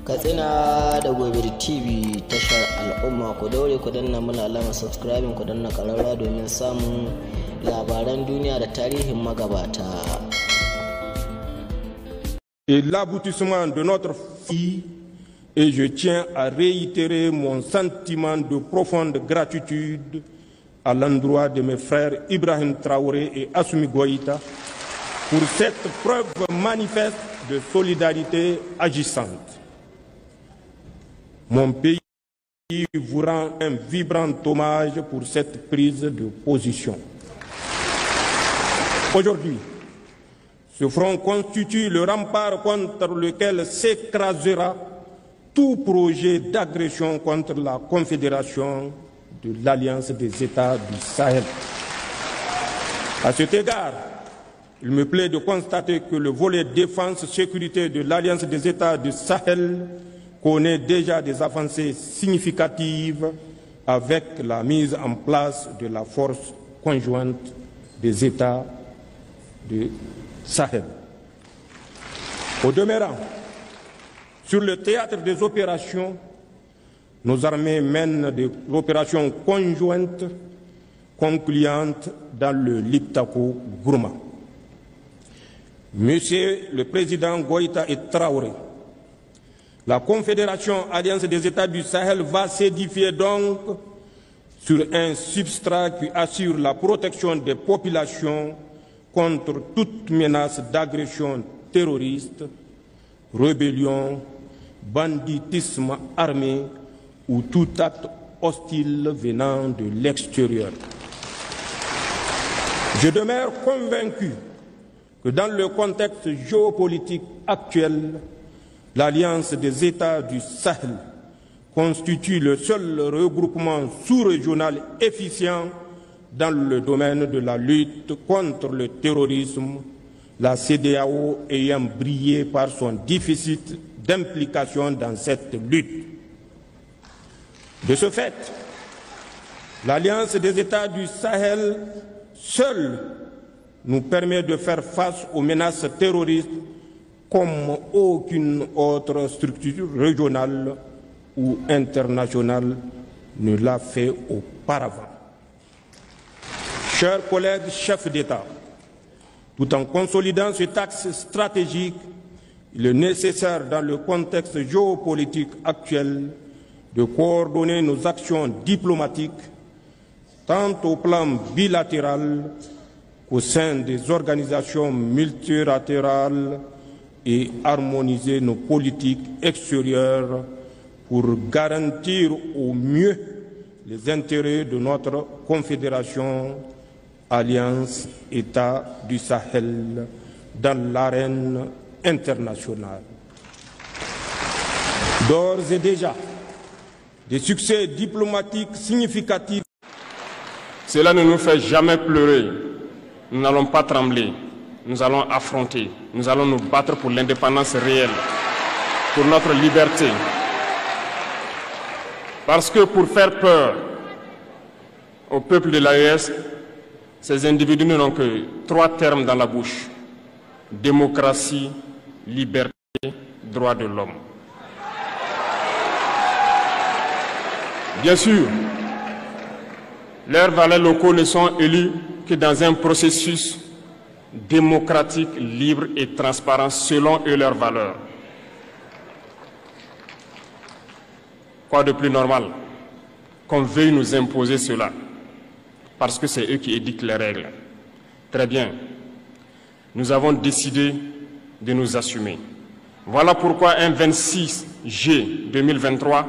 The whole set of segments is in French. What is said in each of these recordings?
Katsina da Gobir TV tashar al'umma, ku daure ku danna muna alamar subscribing, ku danna ƙararrawa domin samun labaran duniya da tarihin magabata. Et l'aboutissement de notre vie, et je tiens à réitérer mon sentiment de profonde gratitude à l'endroit de mes frères Ibrahim Traoré et Assimi Goïta pour cette preuve manifeste de solidarité agissante. Mon pays vous rend un vibrant hommage pour cette prise de position. Aujourd'hui, ce front constitue le rempart contre lequel s'écrasera tout projet d'agression contre la Confédération de l'Alliance des États du Sahel. À cet égard, il me plaît de constater que le volet défense-sécurité de l'Alliance des États du Sahel connaît déjà des avancées significatives avec la mise en place de la force conjointe des États du Sahel. Au demeurant, sur le théâtre des opérations, nos armées mènent des opérations conjointes concluantes dans le Liptako-Gourma. Monsieur le Président Goïta et Traoré, la Confédération Alliance des États du Sahel va s'édifier donc sur un substrat qui assure la protection des populations contre toute menace d'agression terroriste, rébellion, banditisme armé ou tout acte hostile venant de l'extérieur. Je demeure convaincu que dans le contexte géopolitique actuel, l'Alliance des États du Sahel constitue le seul regroupement sous-régional efficient dans le domaine de la lutte contre le terrorisme, la CEDEAO ayant brillé par son déficit d'implication dans cette lutte. De ce fait, l'Alliance des États du Sahel seule nous permet de faire face aux menaces terroristes comme aucune autre structure régionale ou internationale ne l'a fait auparavant. Chers collègues chefs d'État, tout en consolidant cet axe stratégique, il est nécessaire dans le contexte géopolitique actuel de coordonner nos actions diplomatiques tant au plan bilatéral qu'au sein des organisations multilatérales et harmoniser nos politiques extérieures pour garantir au mieux les intérêts de notre Confédération Alliance États du Sahel dans l'arène internationale. D'ores et déjà, des succès diplomatiques significatifs. Cela ne nous fait jamais pleurer. Nous n'allons pas trembler. Nous allons affronter. Nous allons nous battre pour l'indépendance réelle, pour notre liberté. Parce que pour faire peur au peuple de l'AES, ces individus n'ont que 3 termes dans la bouche: démocratie, liberté, droits de l'homme. Bien sûr, leurs valets locaux ne sont élus que dans un processus démocratique, libre et transparent selon eux leurs valeurs. Quoi de plus normal qu'on veuille nous imposer cela, parce que c'est eux qui édictent les règles. Très bien, nous avons décidé de nous assumer. Voilà pourquoi un 26 juillet 2023,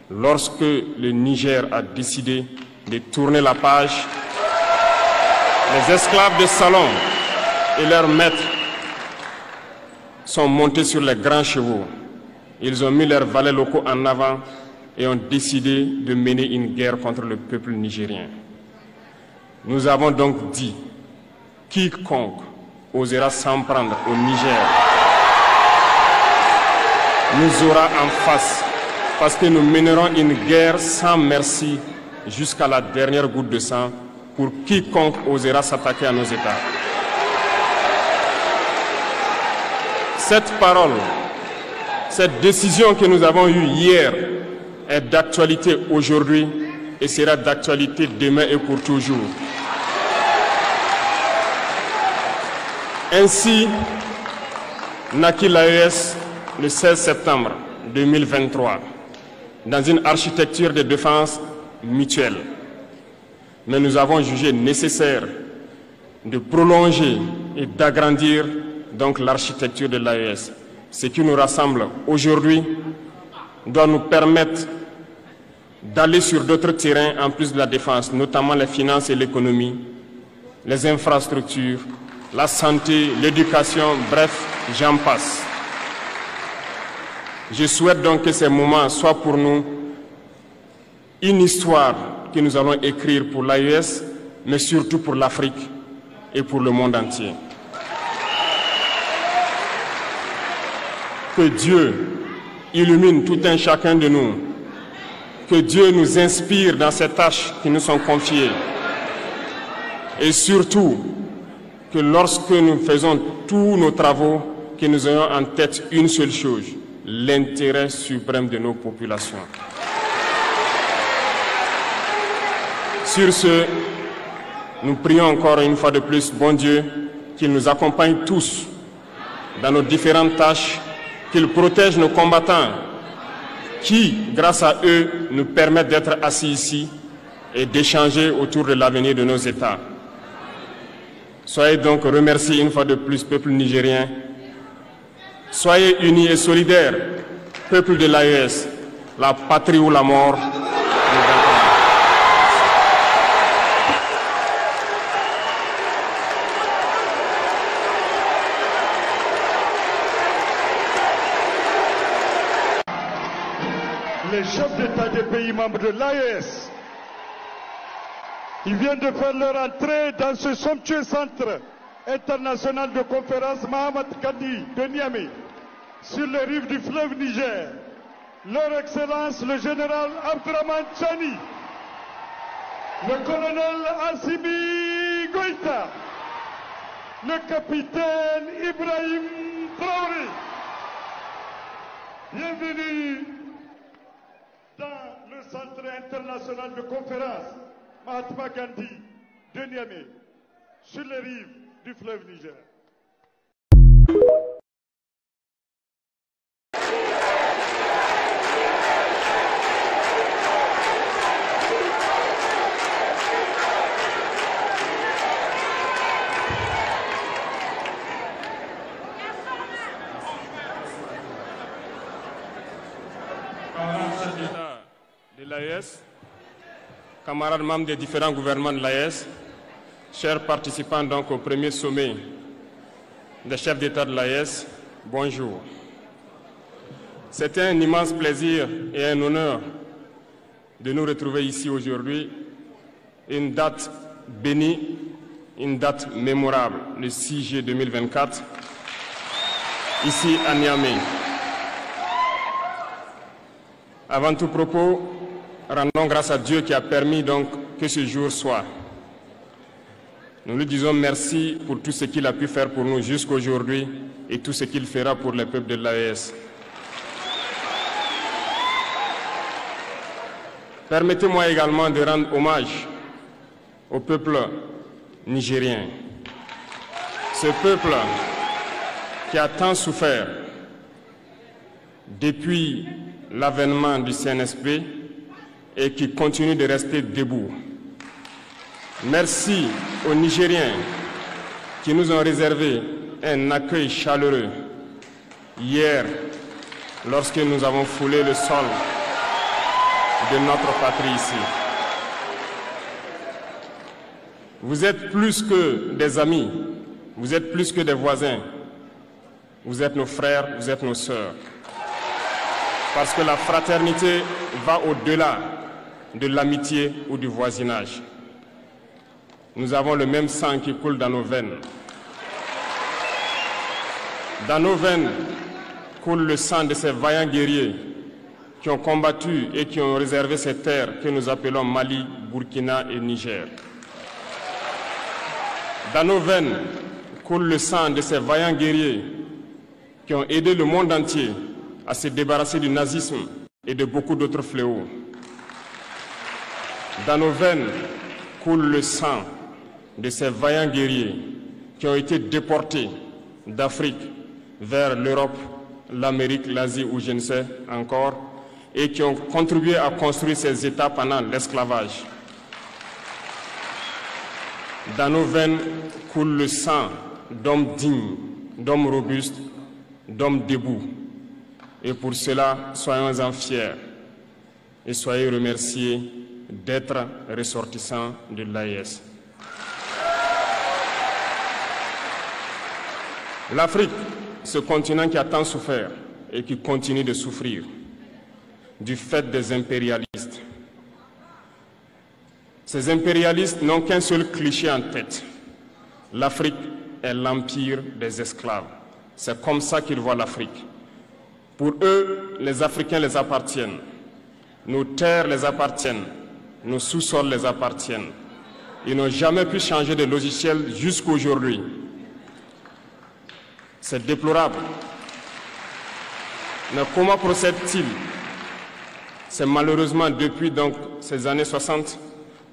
lorsque le Niger a décidé de tourner la page, les esclaves de salon et leurs maîtres sont montés sur les grands chevaux. Ils ont mis leurs valets locaux en avant et ont décidé de mener une guerre contre le peuple nigérien. Nous avons donc dit, quiconque osera s'en prendre au Niger nous aura en face, parce que nous mènerons une guerre sans merci jusqu'à la dernière goutte de sang pour quiconque osera s'attaquer à nos États. Cette parole Cette décision que nous avons eue hier est d'actualité aujourd'hui et sera d'actualité demain et pour toujours. Ainsi, naquit l'AES le 16 septembre 2023 dans une architecture de défense mutuelle. Mais nous avons jugé nécessaire de prolonger et d'agrandir donc l'architecture de l'AES. Ce qui nous rassemble aujourd'hui doit nous permettre d'aller sur d'autres terrains en plus de la défense, notamment les finances et l'économie, les infrastructures, la santé, l'éducation, bref, j'en passe. Je souhaite donc que ces moments soient pour nous une histoire que nous allons écrire pour l'AES, mais surtout pour l'Afrique et pour le monde entier. Que Dieu illumine tout un chacun de nous. Que Dieu nous inspire dans ces tâches qui nous sont confiées. Et surtout, que lorsque nous faisons tous nos travaux, que nous ayons en tête une seule chose, l'intérêt suprême de nos populations. Sur ce, nous prions encore une fois de plus, bon Dieu, qu'il nous accompagne tous dans nos différentes tâches, qu'il protège nos combattants qui, grâce à eux, nous permettent d'être assis ici et d'échanger autour de l'avenir de nos États. Soyez donc remerciés une fois de plus, peuple nigérien. Soyez unis et solidaires, peuple de l'AES, la patrie ou la mort. Les chefs d'État des pays membres de l'AES, ils viennent de faire leur entrée dans ce somptueux centre international de conférence Mahamat Kadi de Niamey, sur les rives du fleuve Niger. Leur Excellence le général Abdraman Chani, le colonel Assimi Goïta, le capitaine Ibrahim Traoré. Bienvenue dans le centre international de conférence Mahatma Gandhi de Niamey, sur les rives du fleuve Niger. De l'AES, camarades membres des différents gouvernements de l'AES, chers participants donc au premier sommet des chefs d'État de l'AES, bonjour. C'était un immense plaisir et un honneur de nous retrouver ici aujourd'hui, une date bénie, une date mémorable, le 6 juillet 2024, ici à Niamey. Avant tout propos, rendons grâce à Dieu qui a permis donc que ce jour soit. Nous lui disons merci pour tout ce qu'il a pu faire pour nous jusqu'à aujourd'hui et tout ce qu'il fera pour les peuples de l'AES. Permettez-moi également de rendre hommage au peuple nigérien. Ce peuple qui a tant souffert depuis l'avènement du CNSP et qui continue de rester debout. Merci aux Nigériens qui nous ont réservé un accueil chaleureux hier lorsque nous avons foulé le sol de notre patrie ici. Vous êtes plus que des amis, vous êtes plus que des voisins, vous êtes nos frères, vous êtes nos sœurs. Parce que la fraternité va au-delà de l'amitié ou du voisinage. Nous avons le même sang qui coule dans nos veines. Dans nos veines coule le sang de ces vaillants guerriers qui ont combattu et qui ont réservé ces terres que nous appelons Mali, Burkina et Niger. Dans nos veines coule le sang de ces vaillants guerriers qui ont aidé le monde entier à se débarrasser du nazisme et de beaucoup d'autres fléaux. Dans nos veines coule le sang de ces vaillants guerriers qui ont été déportés d'Afrique vers l'Europe, l'Amérique, l'Asie ou je ne sais encore, et qui ont contribué à construire ces États pendant l'esclavage. Dans nos veines coule le sang d'hommes dignes, d'hommes robustes, d'hommes debout. Et pour cela, soyons-en fiers et soyez remerciés d'être ressortissants de l'AES. L'Afrique, ce continent qui a tant souffert et qui continue de souffrir du fait des impérialistes. Ces impérialistes n'ont qu'un seul cliché en tête. L'Afrique est l'empire des esclaves. C'est comme ça qu'ils voient l'Afrique. Pour eux, les Africains les appartiennent. Nos terres les appartiennent. Nos sous-sols les appartiennent. Ils n'ont jamais pu changer de logiciel jusqu'à aujourd'hui. C'est déplorable. Mais comment procèdent-ils? C'est malheureusement depuis donc ces années 60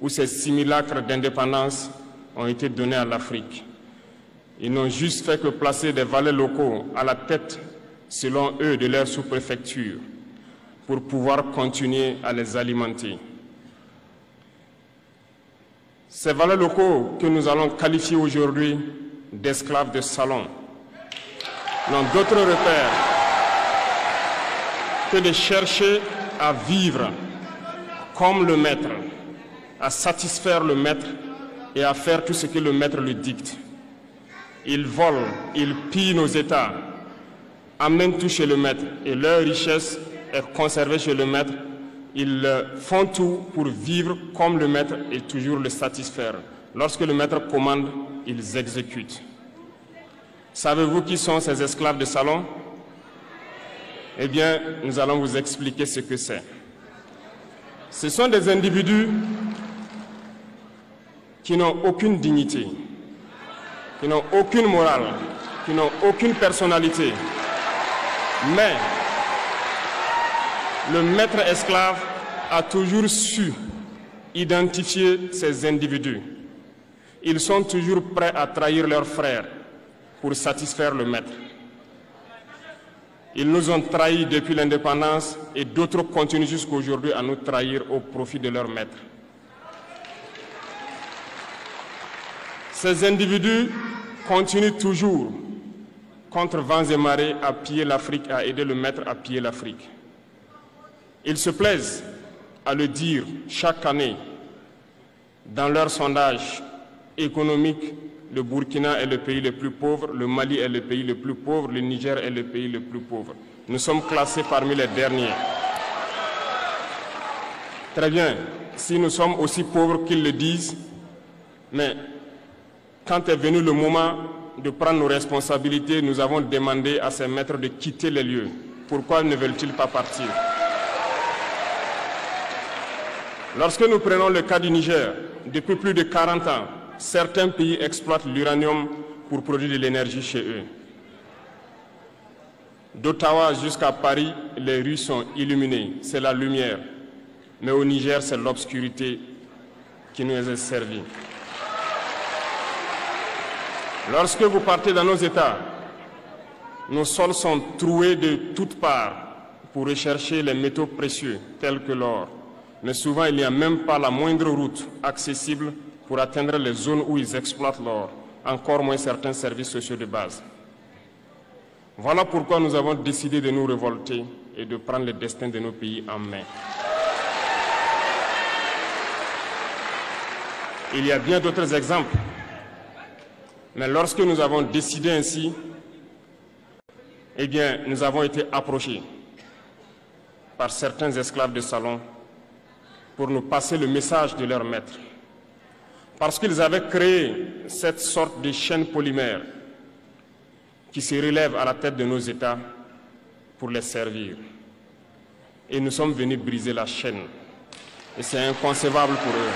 où ces simulacres d'indépendance ont été donnés à l'Afrique. Ils n'ont juste fait que placer des valets locaux à la tête, selon eux, de leur sous-préfecture pour pouvoir continuer à les alimenter. Ces valets locaux que nous allons qualifier aujourd'hui d'esclaves de salon n'ont d'autre repère que de chercher à vivre comme le maître, à satisfaire le maître et à faire tout ce que le maître lui dicte. Ils volent, ils pillent nos États, amènent tout chez le maître et leur richesse est conservée chez le maître. Ils font tout pour vivre comme le maître et toujours le satisfaire. Lorsque le maître commande, ils exécutent. Savez-vous qui sont ces esclaves de salon? Eh bien, nous allons vous expliquer ce que c'est. Ce sont des individus qui n'ont aucune dignité, qui n'ont aucune morale, qui n'ont aucune personnalité. Mais le maître esclave a toujours su identifier ces individus. Ils sont toujours prêts à trahir leurs frères pour satisfaire le maître. Ils nous ont trahis depuis l'indépendance et d'autres continuent jusqu'à aujourd'hui à nous trahir au profit de leur maître. Ces individus continuent toujours, contre vents et marées, à piller l'Afrique, à aider le maître à piller l'Afrique. Ils se plaisent à le dire chaque année dans leurs sondages économiques. Le Burkina est le pays le plus pauvre, le Mali est le pays le plus pauvre, le Niger est le pays le plus pauvre. Nous sommes classés parmi les derniers. Très bien, si nous sommes aussi pauvres qu'ils le disent, mais quand est venu le moment de prendre nos responsabilités, nous avons demandé à ces maîtres de quitter les lieux. Pourquoi ne veulent-ils pas partir? Lorsque nous prenons le cas du Niger, depuis plus de 40 ans, certains pays exploitent l'uranium pour produire de l'énergie chez eux. D'Ottawa jusqu'à Paris, les rues sont illuminées, c'est la lumière. Mais au Niger, c'est l'obscurité qui nous est servie. Lorsque vous partez dans nos États, nos sols sont troués de toutes parts pour rechercher les métaux précieux tels que l'or. Mais souvent, il n'y a même pas la moindre route accessible pour atteindre les zones où ils exploitent l'or, encore moins certains services sociaux de base. Voilà pourquoi nous avons décidé de nous révolter et de prendre le destin de nos pays en main. Il y a bien d'autres exemples, mais lorsque nous avons décidé ainsi, eh bien, nous avons été approchés par certains esclaves de salon pour nous passer le message de leur maître. Parce qu'ils avaient créé cette sorte de chaîne polymère qui se relève à la tête de nos États pour les servir. Et nous sommes venus briser la chaîne. Et c'est inconcevable pour eux.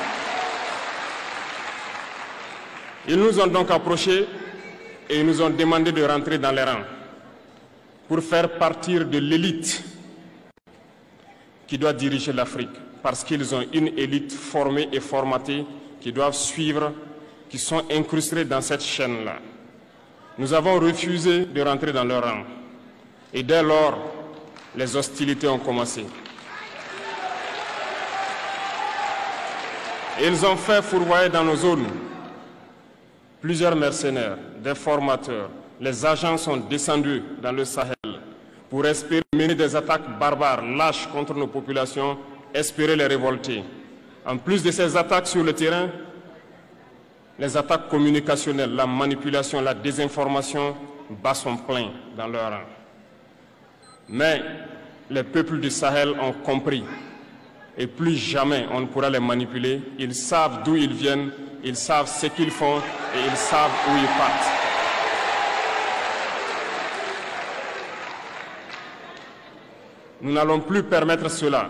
Ils nous ont donc approchés et ils nous ont demandé de rentrer dans les rangs pour faire partir de l'élite qui doit diriger l'Afrique, parce qu'ils ont une élite formée et formatée qui doivent suivre, qui sont incrustés dans cette chaîne-là. Nous avons refusé de rentrer dans leur rang. Et dès lors, les hostilités ont commencé. Ils ont fait fourvoyer dans nos zones plusieurs mercenaires, des formateurs. Les agents sont descendus dans le Sahel pour espérer mener des attaques barbares, lâches contre nos populations, espérer les révolter. En plus de ces attaques sur le terrain, les attaques communicationnelles, la manipulation, la désinformation battent son plein dans leur rang. Mais les peuples du Sahel ont compris et plus jamais on ne pourra les manipuler. Ils savent d'où ils viennent, ils savent ce qu'ils font et ils savent où ils partent. Nous n'allons plus permettre cela.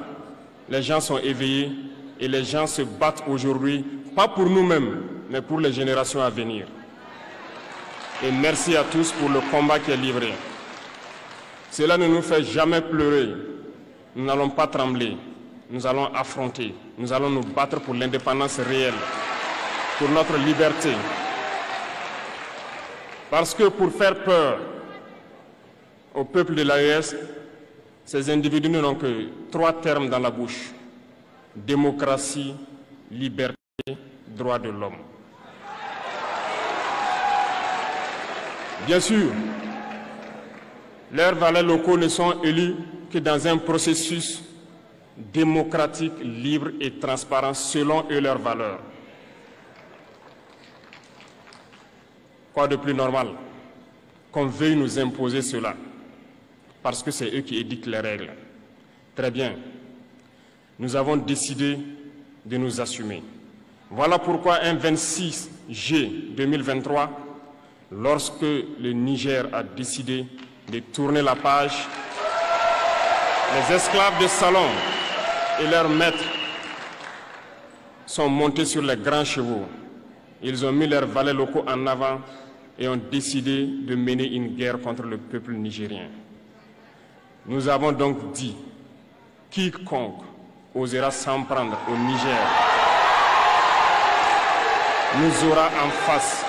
Les gens sont éveillés et les gens se battent aujourd'hui, pas pour nous-mêmes, mais pour les générations à venir. Et merci à tous pour le combat qui est livré. Cela ne nous fait jamais pleurer. Nous n'allons pas trembler. Nous allons affronter. Nous allons nous battre pour l'indépendance réelle, pour notre liberté. Parce que pour faire peur au peuple de l'AES, ces individus n'ont que 3 termes dans la bouche: démocratie, liberté, droits de l'homme. Bien sûr, leurs valets locaux ne sont élus que dans un processus démocratique, libre et transparent selon eux leurs valeurs. Quoi de plus normal qu'on veuille nous imposer cela, parce que c'est eux qui édictent les règles. Très bien, nous avons décidé de nous assumer. Voilà pourquoi un 26 juillet 2023, lorsque le Niger a décidé de tourner la page, les esclaves de salon et leurs maîtres sont montés sur les grands chevaux. Ils ont mis leurs valets locaux en avant et ont décidé de mener une guerre contre le peuple nigérien. Nous avons donc dit, quiconque osera s'en prendre au Niger nous aura en face,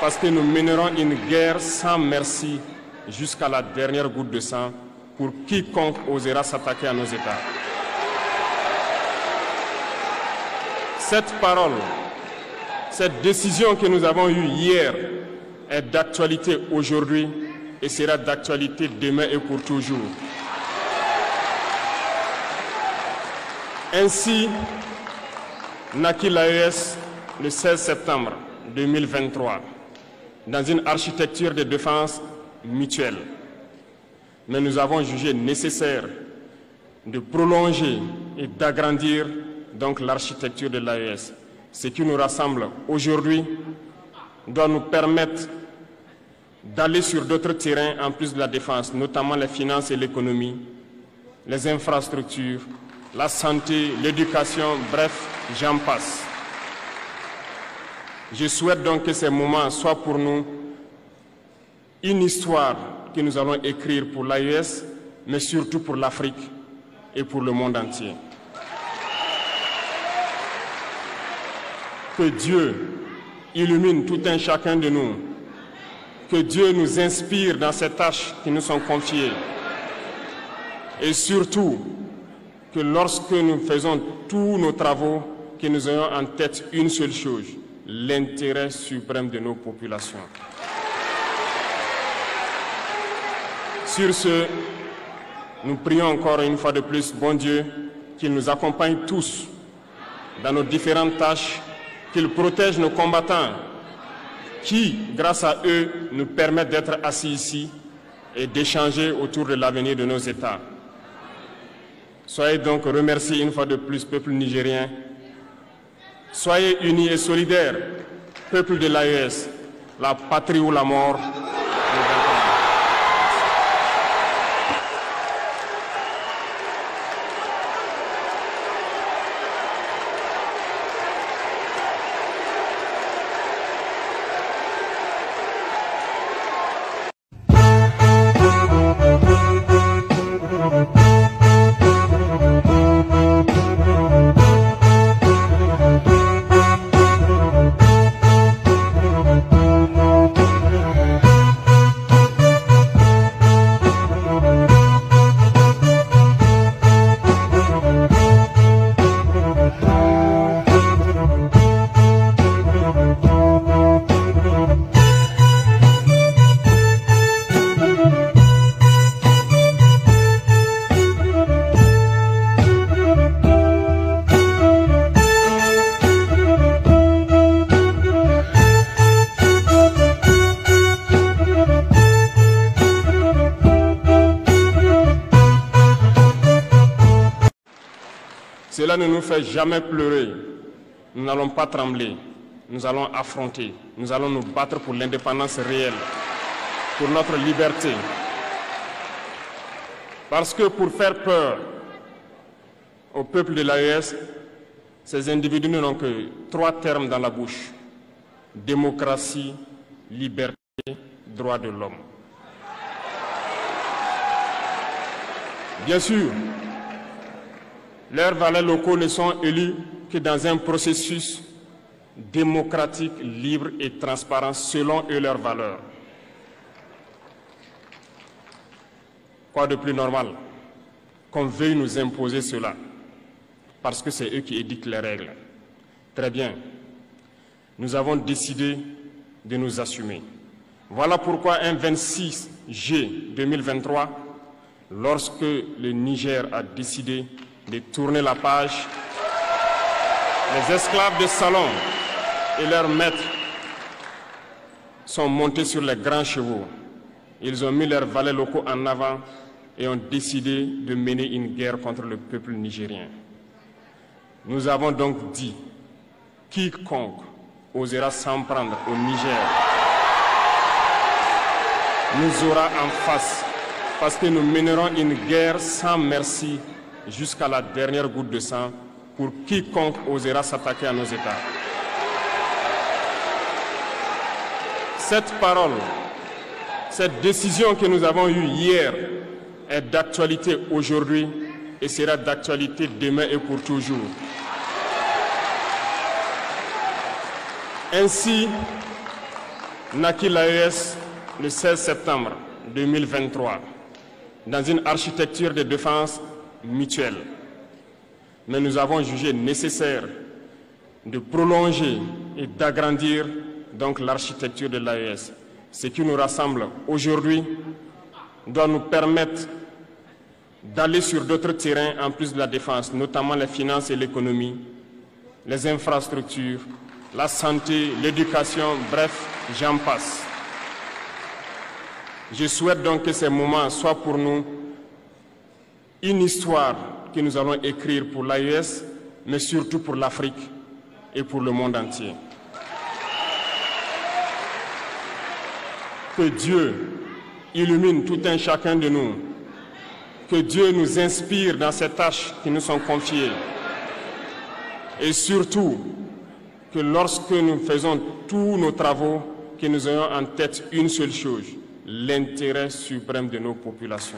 parce que nous mènerons une guerre sans merci jusqu'à la dernière goutte de sang pour quiconque osera s'attaquer à nos États. Cette parole, cette décision que nous avons eue hier est d'actualité aujourd'hui et sera d'actualité demain et pour toujours. Ainsi naquit l'AES le 16 septembre 2023 dans une architecture de défense mutuelle. Mais nous avons jugé nécessaire de prolonger et d'agrandir donc l'architecture de l'AES. Ce qui nous rassemble aujourd'hui doit nous permettre d'aller sur d'autres terrains en plus de la défense, notamment les finances et l'économie, les infrastructures, la santé, l'éducation, bref, j'en passe. Je souhaite donc que ces moments soient pour nous une histoire que nous allons écrire pour l'AES, mais surtout pour l'Afrique et pour le monde entier. Que Dieu illumine tout un chacun de nous. Que Dieu nous inspire dans ces tâches qui nous sont confiées. Et surtout, que lorsque nous faisons tous nos travaux, que nous ayons en tête une seule chose, l'intérêt suprême de nos populations. Sur ce, nous prions encore une fois de plus, bon Dieu, qu'il nous accompagne tous dans nos différentes tâches, qu'il protège nos combattants qui, grâce à eux, nous permettent d'être assis ici et d'échanger autour de l'avenir de nos États. Soyez donc remerciés une fois de plus, peuple nigérien. Soyez unis et solidaires, peuple de l'AES, la patrie ou la mort. Cela ne nous fait jamais pleurer. Nous n'allons pas trembler. Nous allons affronter. Nous allons nous battre pour l'indépendance réelle, pour notre liberté. Parce que pour faire peur au peuple de l'AES, ces individus n'ont que 3 termes dans la bouche: démocratie, liberté, droits de l'homme. Bien sûr, leurs valets locaux ne sont élus que dans un processus démocratique, libre et transparent selon eux leurs valeurs. Quoi de plus normal qu'on veuille nous imposer cela, parce que c'est eux qui édictent les règles. Très bien, nous avons décidé de nous assumer. Voilà pourquoi un 26 juillet 2023, lorsque le Niger a décidé de tourner la page, les esclaves de salon et leurs maîtres sont montés sur les grands chevaux. Ils ont mis leurs valets locaux en avant et ont décidé de mener une guerre contre le peuple nigérien. Nous avons donc dit, quiconque osera s'en prendre au Niger nous aura en face, parce que nous mènerons une guerre sans merci jusqu'à la dernière goutte de sang pour quiconque osera s'attaquer à nos États. Cette parole, cette décision que nous avons eue hier est d'actualité aujourd'hui et sera d'actualité demain et pour toujours. Ainsi naquit l'AES le 16 septembre 2023 dans une architecture de défense mutuelle. Mais nous avons jugé nécessaire de prolonger et d'agrandir donc l'architecture de l'AES. Ce qui nous rassemble aujourd'hui doit nous permettre d'aller sur d'autres terrains en plus de la défense, notamment les finances et l'économie, les infrastructures, la santé, l'éducation, bref, j'en passe. Je souhaite donc que ces moments soient pour nous une histoire que nous allons écrire pour l'AES, mais surtout pour l'Afrique et pour le monde entier. Que Dieu illumine tout un chacun de nous. Que Dieu nous inspire dans ces tâches qui nous sont confiées. Et surtout, que lorsque nous faisons tous nos travaux, que nous ayons en tête une seule chose, l'intérêt suprême de nos populations.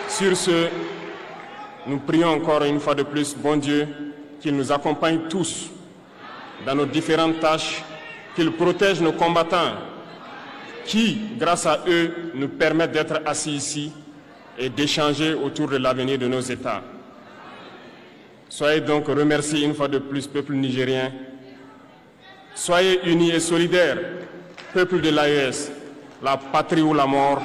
Sur ce, nous prions encore une fois de plus, bon Dieu, qu'il nous accompagne tous dans nos différentes tâches, qu'il protège nos combattants qui, grâce à eux, nous permettent d'être assis ici et d'échanger autour de l'avenir de nos États. Soyez donc remerciés une fois de plus, peuple nigérien. Soyez unis et solidaires, peuple de l'AES, la patrie ou la mort.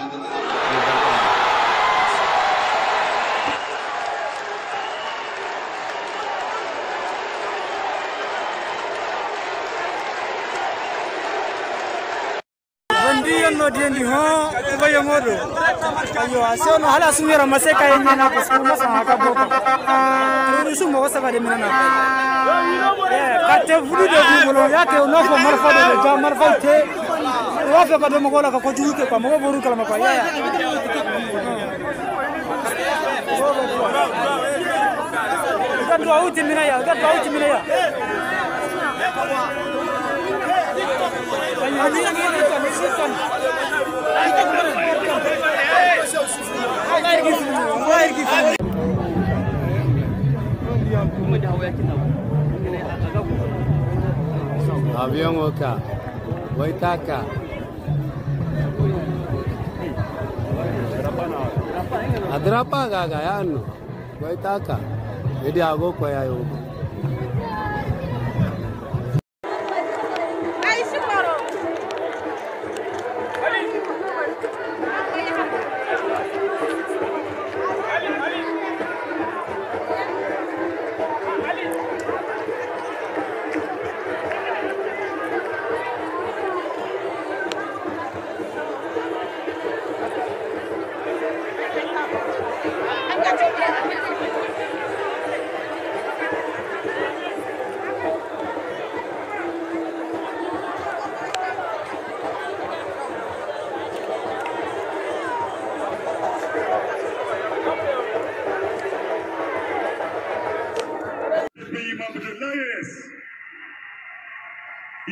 Diendi ho bayo modo ayo asono hala sumira maseka yena pasku masa akaboko turu sumo wasaba de minana kate vudu de bulo yake unofo marfa de ja marfa te wafe ka do mogola ka ko juke kwa mo boru kala makwa ya gadwa uti minaya Avião oka, Waitaka. Adrapa gaga yano, Waitaka. Jadi aku kaya yo. I got you.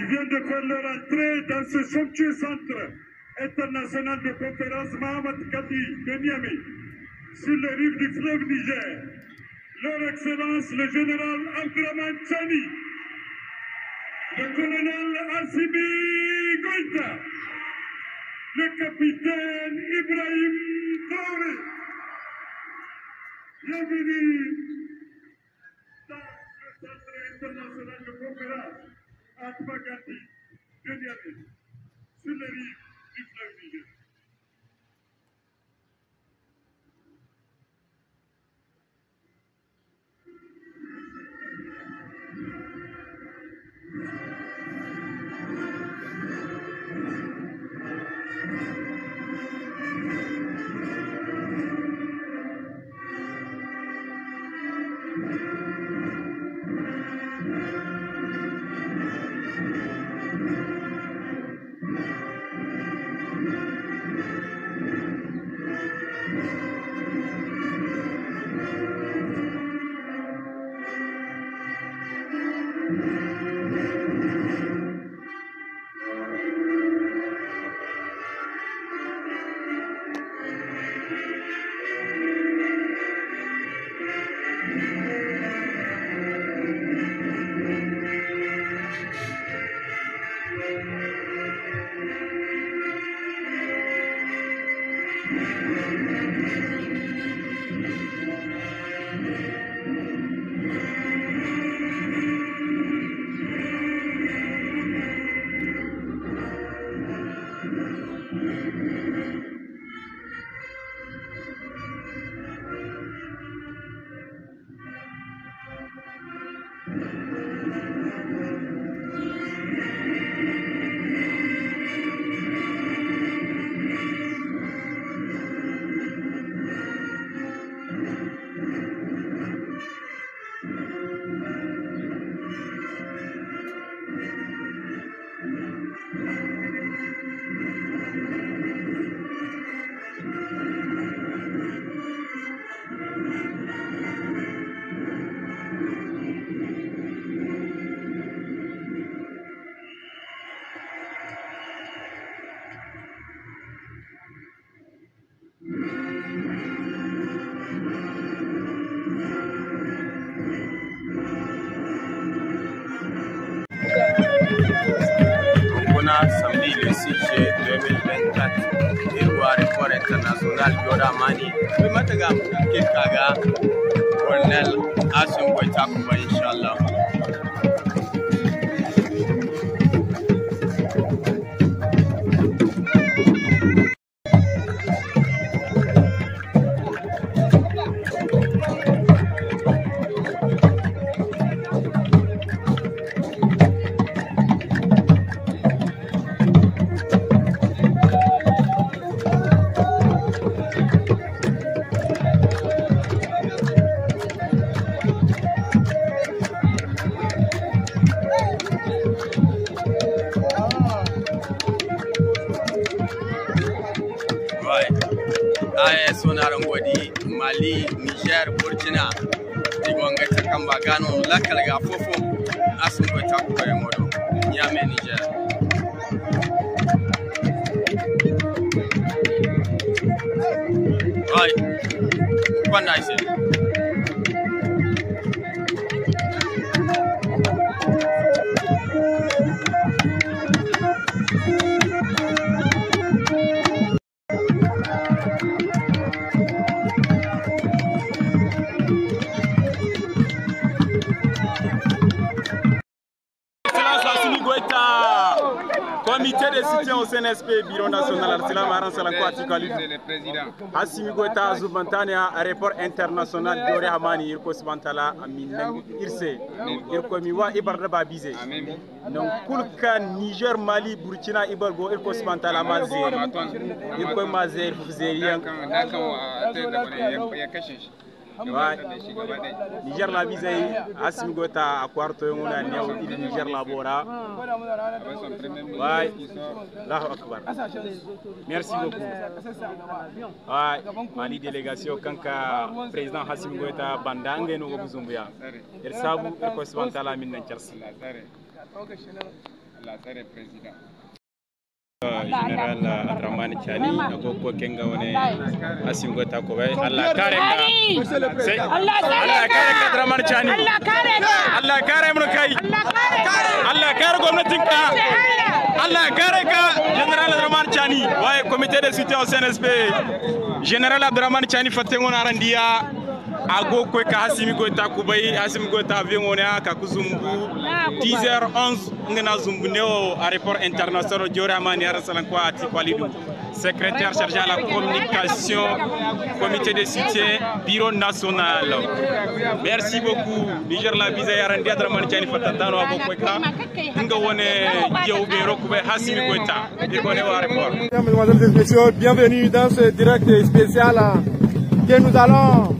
vient de faire leur entrée dans ce somptueux centre international de conférence Mahamat Kadi de Niamey, sur les rives du fleuve Niger. Leur Excellence le général Abdraman Chani, le colonel Assimi Goïta, le capitaine Ibrahim Traoré. Bienvenue dans le centre international de conférence à Bagati de Niamey, sur les rives du fleuve Niger. Samedi le 6 juillet 2024 irwa report international Yoda Mani we mataga ke kaga Colonel Assimi Goïta kuma inshallah. Mali, Niger, Burkina, Digonga Takamba Gano, Lakalga Fofo, Assimi Goïta Modo, Niamey, Niger. Right, what I said. Comité de soutien au CNSP, Bureau national Arsalam Aran Salanko Atikali. Assimi Goïta Zubantania, report international Diore Hamani, Irko Sibantala, Amin Irse, Irko Miwa Ibarra Babize. Donc, Kulka, Niger, Mali, Burkina, Ibargo, Irko Sibantala, Mazer, Irko Mazer, Fuzerian. Niger la visée, Assimi Goïta à quarto on a Niger la bora. Merci beaucoup. Mali délégation kanka président Assimi Goïta bandange no Buzumbia. El sabu ko swantala min nan charsi. Général Abdraman Chani, Agoko Kenga One, Asimgota Kobe, Allah Kareka, Allah Kareka Abdraman Chani, Allah Kareka Mrakai, Allah Kareka Mnatinka, Allah Kareka, Général Abdraman Chani, ouais, comité de soutien au CNSP, Général Abdraman Chani Fatengon Arandia. Ago kweka Hasimi Goita Kubai, Hasimi Goita Vingona, Kakuzumbu, 10h11, Ngana Zumbuneo, aéroport international Dioramani Arasalanqua Atikwalidou, secrétaire chargé à la communication, comité de soutien, bureau national. Merci beaucoup. Niger la visa Yarandia Dramani Chani Fatatano Ago kweka, Ngawone Dioubero Kubai, Hasimi Goita, Dirgoneo aéroport. Mesdemoiselles et messieurs, bienvenue dans ce direct spécial que nous allons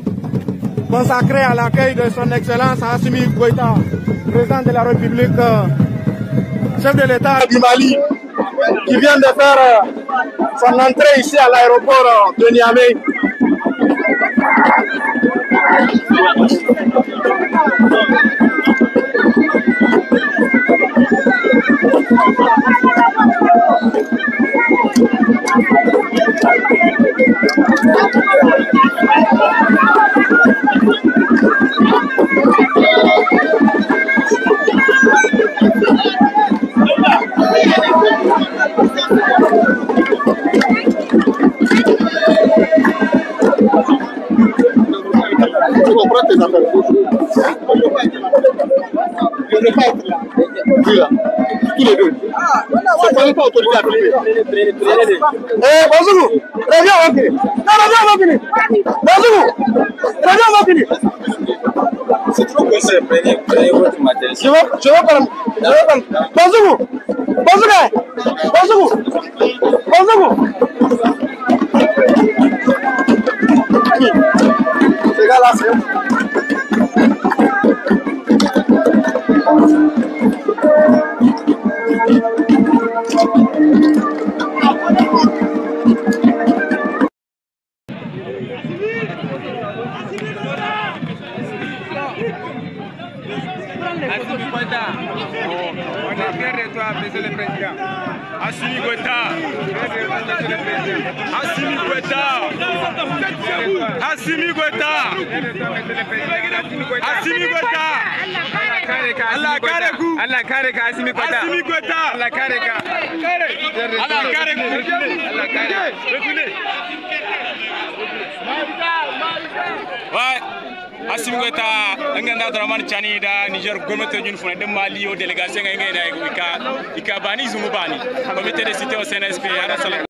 consacré à l'accueil de son Excellence Assimi Goïta, président de la République, chef de l'État du Mali, qui vient de faire son entrée ici à l'aéroport de Niamey. Je ne veux pas être là. Oui, là. Tous les deux. Je ne pas autorité à priver. Bonjour. Reviens, on va finir. Non, reviens, on va finir. Bonjour. Reviens, on va finir. C'est trop coincé. Prenez votre matériel. Je vais prendre. Bonjour. Bonjour. Bonjour. Bonjour. Ces gars-là, c'est Assimi Goïta, Assimi Goïta, Assimi Goïta, Assimi Goïta, Allah Kareku, Allah Kareka, Assimi Goïta, Assimi Goïta, Allah Kareka, Allah Kareku, Allah Kareka. Ouais. Assimi Goïta, Nganda Dramani Chani da Niger Gomete d'une fois de Mali aux délégations Ngenda Ika Bani Zumubani, comité de cité au CNSP.